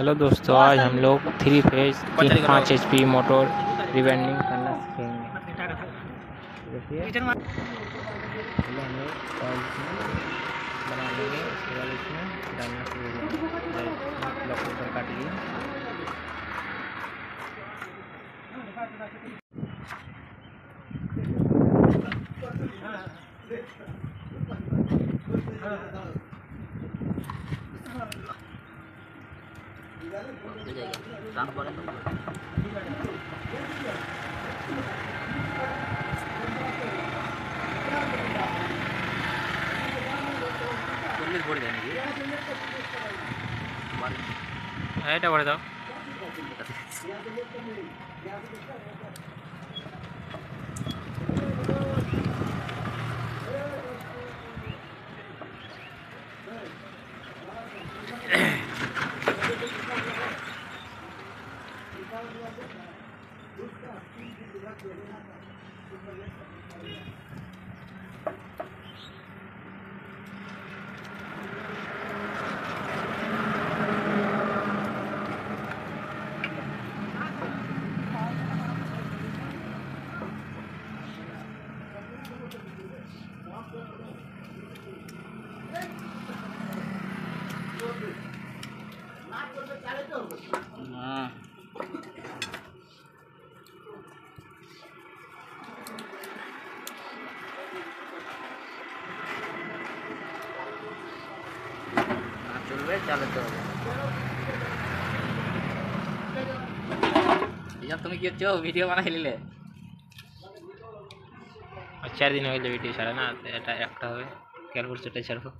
Hello दोस्तों, आज हम लोग 3 फेज 5 HP मोटर रिवाइंडिंग करना सीखेंगे। देखिए पहले हम लोग कॉइल बना लेंगे, उसके बाद इसमें डालना शुरू करेंगे। ब्लॉक ऊपर काट लिए। এটা করে দাও। চলবে, চালাতে হবে। তুমি কি হচ্ছে ভিডিও বানাই নিলে? 4 দিন হয়ে গেল ভিডিও ছাড়া না, এটা একটা হবে। কেন করছো এটা ছাড়বো?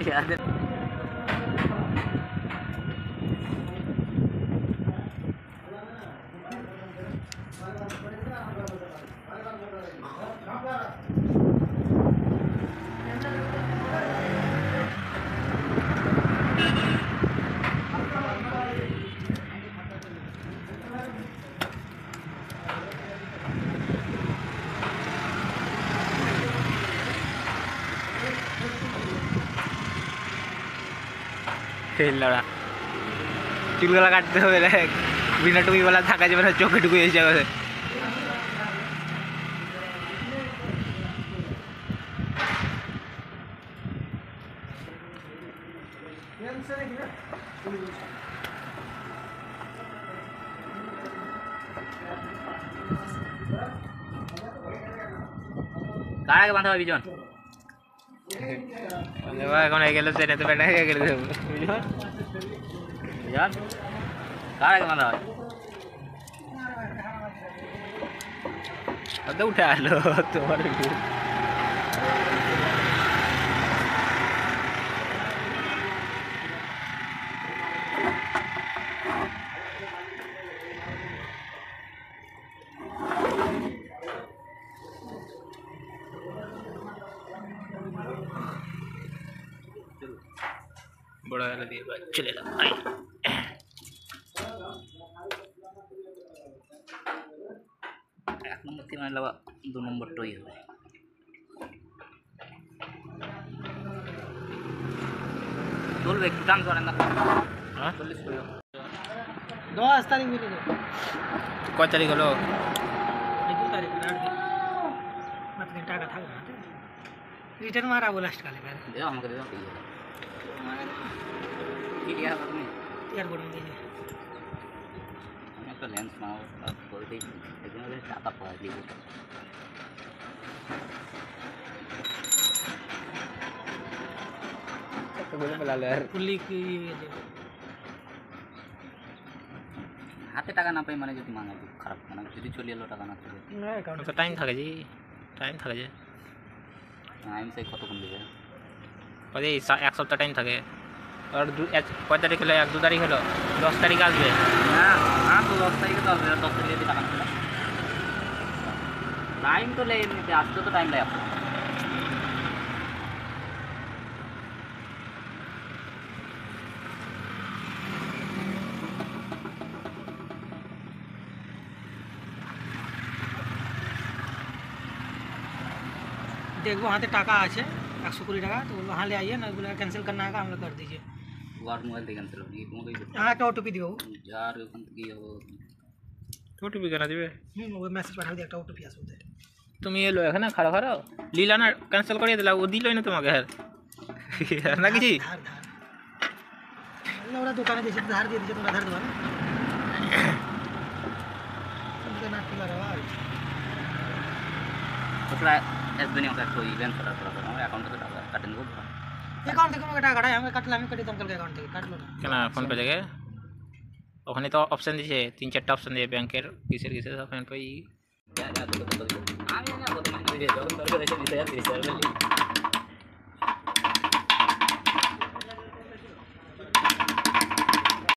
याद है। लड़ा चुलगला काटते हुए बिना टुपी वाला थाका जाए चोखे टुकु जाए। কারাকে বাঁধা হবে বিজন? এখন হয়ে গেল সেটা তো বেটা হয়ে গেল বিজন। বিজন কারাকে বাঁধা হয়? तो उठा लो तुम्हारे चलो। বড় গেলে দিয়ে চলে এলাম আই এক নম্বর থেকে মানে লাগা 2 নম্বরটাই হবে চলবে একটু টান করেন না হ্যাঁ 40 করে 10 तारीख मिले কয় তারিখ হলো 2 तारीख रात दिन मत घंटा का था रिटर्न मारा वो लास्ट काले पहले दे हमको दे दो কি দিয়া আপনি एयरपोर्ट में दिए আমি একটা লেন্স নাও করে দিই এখানে টাকা পাওয়া দিব তো বলে বলালে আর पुल्ली की হাতে টাকা না পাই মানে যদি মানা খারাপ মানে যদি চলে এলো টাকা না থাকে ना अकाउंट তো টাইম থাকে জি টাইম থাকে যে আমি সেই কত কম দিবে পরে এক সপ্তাহ টাইম থাকে আর কয় তারিখ হলো 1-2 তারিখ হলো 10 তারিখ আসবে হ্যাঁ হ্যাঁ তো 10 তারিখে তো আসবে 10 তারিখে টাকা না টাইম তো লে এমনিতে আসতে তো টাইম লাগে देखो वहाँ से टाका আছে 120 টাকা तो वहाँ ले आइए ना बोला कैंसिल करना है हम लोग कर दीजिए ওয়ার মোবাইল থেকে ক্যান্সেল হবে কি তোমাকে हाँ একটা ওটিপি দিও যার ওখান থেকে হবে ওটিপি কেন দিবে वो मैसेज পাঠাও দিয়ে একটা ওটিপি আসবে তুমি এলো এখানে খাড়া খাড়া লীলা না ক্যান্সেল করিয়ে দিলা ও দিলই না তোমাকে আর না কিছু ধার ধার ওরা দোকানে দিয়েছে ধার দিয়ে দিয়েছে তোমরা ধার দেবা না तुमको ना ठीक लगा ওটা এসবে নি আমাকে ওই ইভেন্ট করার পর আমার অ্যাকাউন্ট থেকে টাকা কাটেন দেবো अकाउंट থেকে টাকা কাটাই আমি কাটলাম আমি কাটি দমকল के अकाउंट থেকে কাটলো না কেন ফোন পে থেকে ওখানে তো অপশন দিয়েছে 3-4টা অপশন দিয়ে ব্যাংকের কিসের ওখানে পাই আমি না কত মাইনে দিয়ে যখন দরকার এসে দিতে যাচ্ছি স্যার বলি